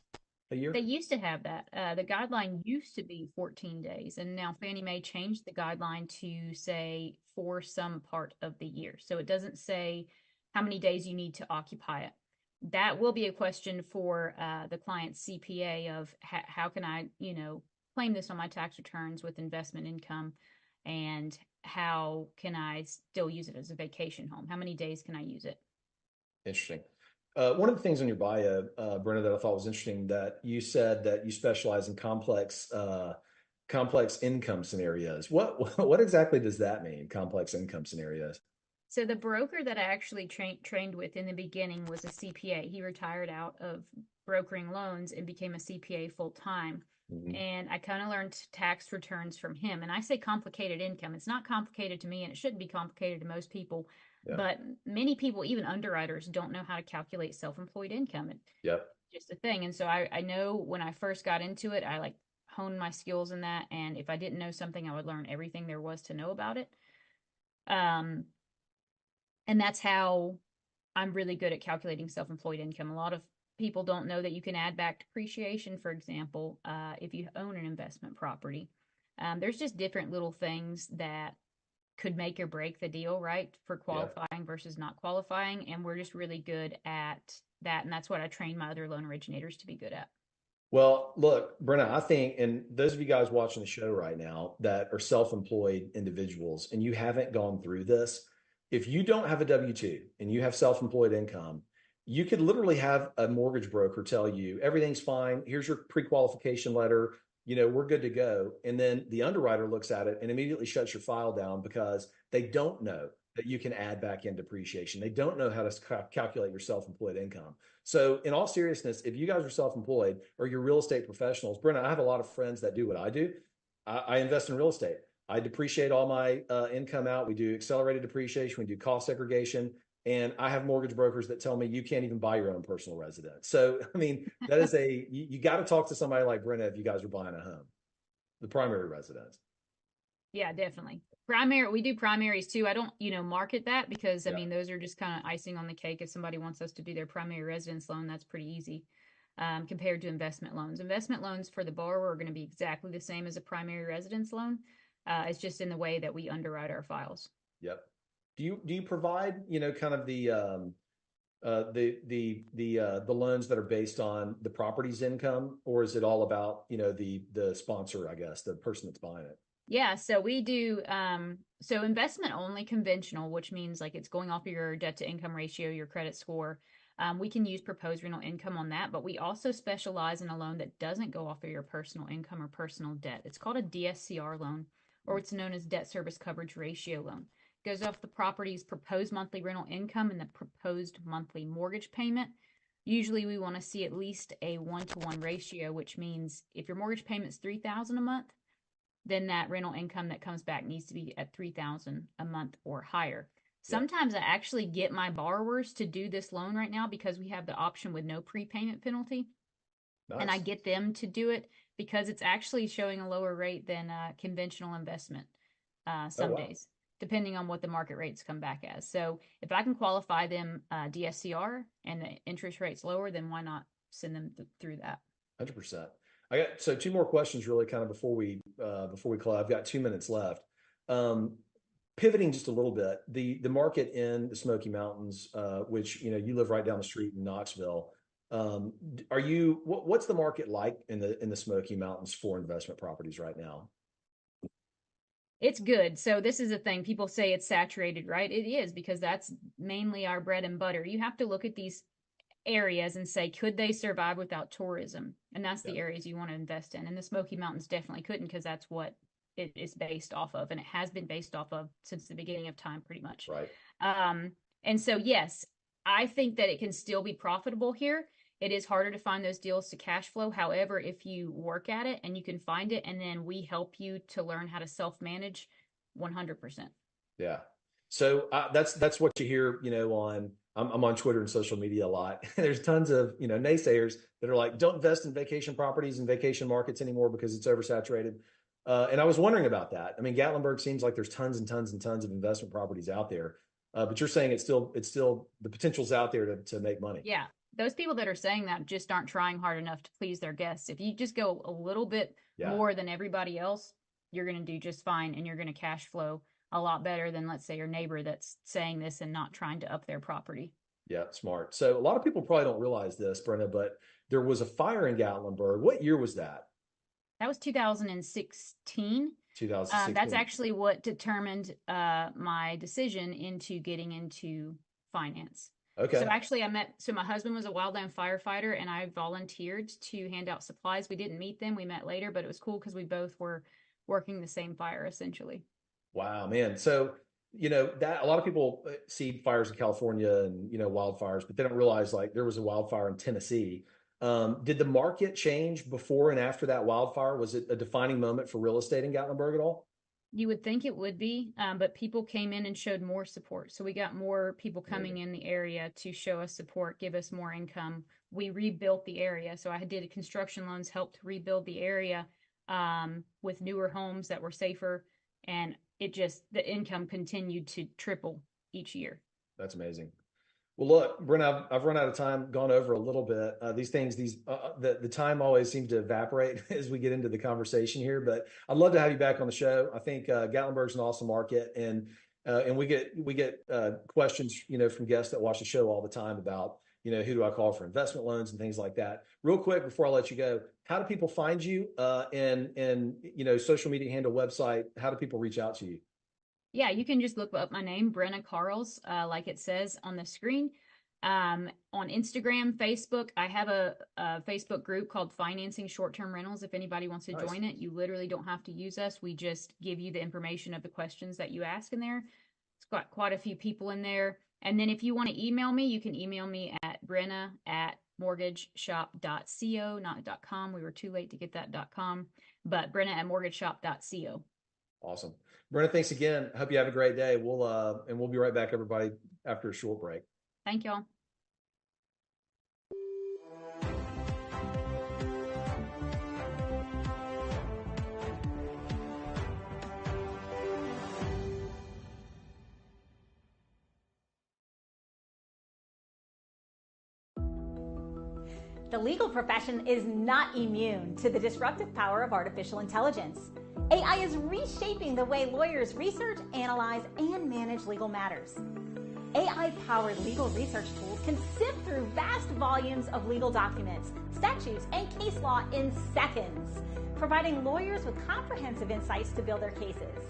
a year? They used to have that. The guideline used to be 14 days, and now Fannie Mae changed the guideline to say for some part of the year. So it doesn't say how many days you need to occupy it. That will be a question for the client's CPA of how can I, claim this on my tax returns with investment income, and how can I still use it as a vacation home? How many days can I use it? Interesting. One of the things on your bio, Brenna, that I thought was interesting, that you said that you specialize in complex income scenarios. What exactly does that mean, complex income scenarios? So the broker that I actually trained with in the beginning was a CPA. He retired out of brokering loans and became a CPA full time. Mm-hmm. And I kind of learned tax returns from him. And I say complicated income. It's not complicated to me, and it shouldn't be complicated to most people. Yeah. But many people, even underwriters, don't know how to calculate self-employed income. Yep. Just a thing. And so I know when I first got into it, I honed my skills in that. And if I didn't know something, I would learn everything there was to know about it. And that's how I'm really good at calculating self-employed income. A lot of people don't know that you can add back depreciation, for example, if you own an investment property. There's just different little things that could make or break the deal, right, for qualifying versus not qualifying. And we're just really good at that. And that's what I train my other loan originators to be good at. Well, look, Brenna, I think, and those of you guys watching the show right now that are self-employed individuals and you haven't gone through this, if you don't have a W-2 and you have self-employed income, you could literally have a mortgage broker tell you everything's fine. Here's your pre-qualification letter. We're good to go. And then the underwriter looks at it and immediately shuts your file down because they don't know that you can add back in depreciation. They don't know how to calculate your self-employed income. So in all seriousness, if you guys are self-employed or you're real estate professionals, Brenna, I have a lot of friends that do what I do. I invest in real estate. I depreciate all my income out. We do accelerated depreciation. We do cost segregation. And I have mortgage brokers that tell me you can't even buy your own personal residence. So, I mean, that is you got to talk to somebody like Brenna if you guys are buying a home, the primary residence. Yeah, definitely. We do primaries too. I don't, market that because, I mean, those are just kind of icing on the cake. If somebody wants us to do their primary residence loan, that's pretty easy compared to investment loans. Investment loans for the borrower are going to be exactly the same as a primary residence loan. It's just in the way that we underwrite our files. Yep. Do you provide, kind of the loans that are based on the property's income, or is it all about, the sponsor, I guess, the person that's buying it? Yeah, so we do so investment only conventional, which means like it's going off of your debt to income ratio, your credit score. We can use proposed rental income on that, but we also specialize in a loan that doesn't go off of your personal income or personal debt. It's called a DSCR loan, or it's known as debt service coverage ratio loan. It goes off the property's proposed monthly rental income and the proposed monthly mortgage payment. Usually we want to see at least a 1-to-1 ratio, which means if your mortgage payment is $3,000 a month, then that rental income that comes back needs to be at $3,000 a month or higher. Sometimes I actually get my borrowers to do this loan right now because we have the option with no prepayment penalty. Nice. And I get them to do it because it's actually showing a lower rate than conventional investment some days, depending on what the market rates come back as. So if I can qualify them DSCR and the interest rate's lower, then why not send them through that? 100%. I got two more questions really kind of before we close. I've got 2 minutes left. Pivoting just a little bit, the market in the Smoky Mountains, which you live right down the street in Knoxville. What's the market like in the Smoky Mountains for investment properties right now? It's good. So this is the thing. People say it's saturated, right? It is, because that's mainly our bread and butter. You have to look at these areas and say, could they survive without tourism? And that's the areas you want to invest in. And the Smoky Mountains definitely couldn't, because that's what it is based off of. And it has been based off of since the beginning of time, pretty much. Right. And so, yes, I think that it can still be profitable here. It is harder to find those deals to cash flow. However, if you work at it and you can find it, and then we help you to learn how to self-manage, 100%. Yeah. So that's what you hear, I'm on Twitter and social media a lot. There's tons of, naysayers that are like, don't invest in vacation properties and vacation markets anymore because it's oversaturated. And I was wondering about that. I mean, Gatlinburg seems like there's tons and tons and tons of investment properties out there. But you're saying it's still the potential's out there to make money. Yeah. those people that are saying that just aren't trying hard enough to please their guests. If you just go a little bit more than everybody else, you're going to do just fine, and you're going to cash flow a lot better than, let's say, your neighbor that's saying this and not trying to up their property. Yeah, smart. So a lot of people probably don't realize this, Brenna, but there was a fire in Gatlinburg. What year was that? That was 2016. 2016. That's actually what determined my decision into getting into finance. Okay. So actually my husband was a wildland firefighter, and I volunteered to hand out supplies. We didn't meet them. We met later, but it was cool because we both were working the same fire essentially. Wow, man. So, that a lot of people see fires in California and, wildfires, but they don't realize like there was a wildfire in Tennessee. Did the market change before and after that wildfire? Was it a defining moment for real estate in Gatlinburg at all? You would think it would be, but people came in and showed more support. So we got more people coming in the area to show us support, give us more income. We rebuilt the area. So I did construction loans, helped rebuild the area with newer homes that were safer. And the income continued to triple each year. That's amazing. Well, look, Brenna, I've run out of time, gone over a little bit. The time always seems to evaporate as we get into the conversation here, but I'd love to have you back on the show. I think Gatlinburg's an awesome market, and we get questions, from guests that watch the show all the time about, who do I call for investment loans and things like that. Real quick, before I let you go, how do people find you and social media handle, website? How do people reach out to you? Yeah, you can just look up my name, Brenna Carls, like it says on the screen. On Instagram, Facebook, I have a Facebook group called Financing Short-Term Rentals. If anybody wants to join it, you literally don't have to use us. We just give you the information of the questions that you ask in there. It's got quite a few people in there. And then if you want to email me, you can email me at brenna@mortgageshop.co, not .com. We were too late to get that .com, but brenna@mortgageshop.co. Awesome. Brenna, thanks again. I hope you have a great day. We'll be right back, everybody, after a short break. Thank y'all. The legal profession is not immune to the disruptive power of artificial intelligence. AI is reshaping the way lawyers research, analyze, and manage legal matters. AI-powered legal research tools can sift through vast volumes of legal documents, statutes, and case law in seconds, providing lawyers with comprehensive insights to build their cases.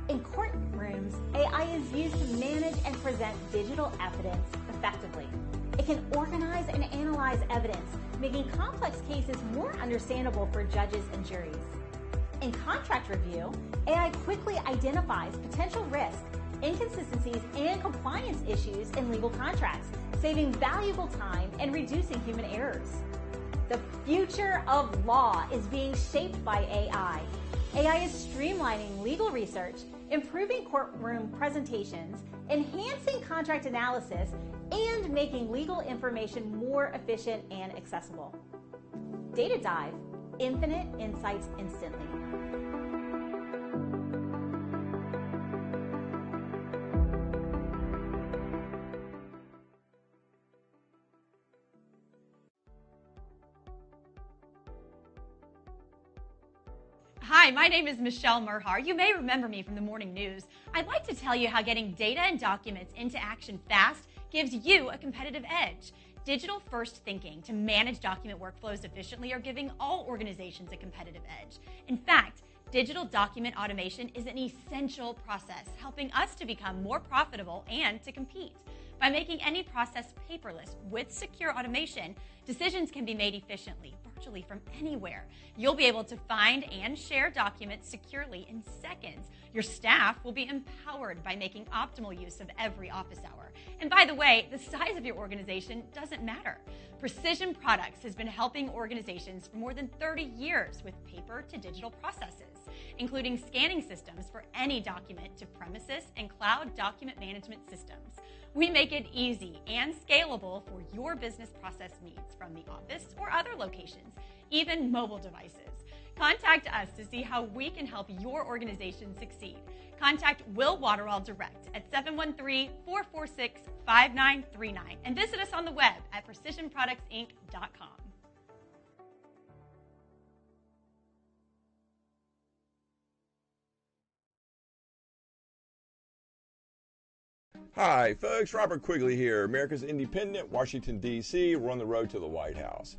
In courtrooms, AI is used to manage and present digital evidence effectively. It can organize and analyze evidence, making complex cases more understandable for judges and juries. In contract review, AI quickly identifies potential risks, inconsistencies, and compliance issues in legal contracts, saving valuable time and reducing human errors. The future of law is being shaped by AI. AI is streamlining legal research, improving courtroom presentations, enhancing contract analysis, and making legal information more efficient and accessible. Data Dive, infinite insights instantly. Hi, my name is Michelle Merhar. You may remember me from the morning news. I'd like to tell you how getting data and documents into action fast gives you a competitive edge. Digital-first thinking to manage document workflows efficiently are giving all organizations a competitive edge. In fact, digital document automation is an essential process, helping us to become more profitable and to compete. By making any process paperless with secure automation, decisions can be made efficiently, virtually from anywhere. You'll be able to find and share documents securely in seconds. Your staff will be empowered by making optimal use of every office hour. And by the way, the size of your organization doesn't matter. Precision Products has been helping organizations for more than 30 years with paper to digital processes, including scanning systems for any document to premises and cloud document management systems. We make it easy and scalable for your business process needs. from the office or other locations, even mobile devices. Contact us to see how we can help your organization succeed. Contact Will Waterall direct at 713-446-5939 and visit us on the web at precisionproductsinc.com. Hi, folks. Robert Quigley here, America's Independent, Washington, D.C. We're on the road to the White House.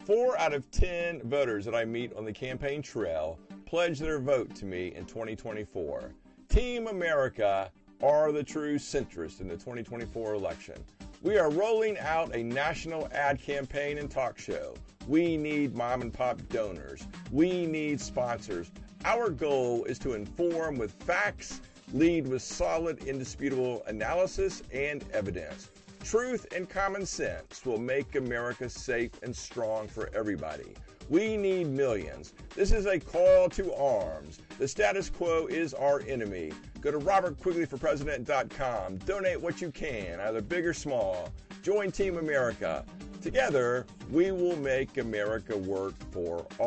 4 out of 10 voters that I meet on the campaign trail pledge their vote to me in 2024. Team America are the true centrists in the 2024 election. We are rolling out a national ad campaign and talk show. We need mom and pop donors. We need sponsors. Our goal is to inform with facts, lead with solid, indisputable analysis and evidence. Truth and common sense will make America safe and strong for everybody. We need millions. This is a call to arms. The status quo is our enemy. Go to robertquigleyforpresident.com. Donate what you can, either big or small. Join Team America. Together, we will make America work for all.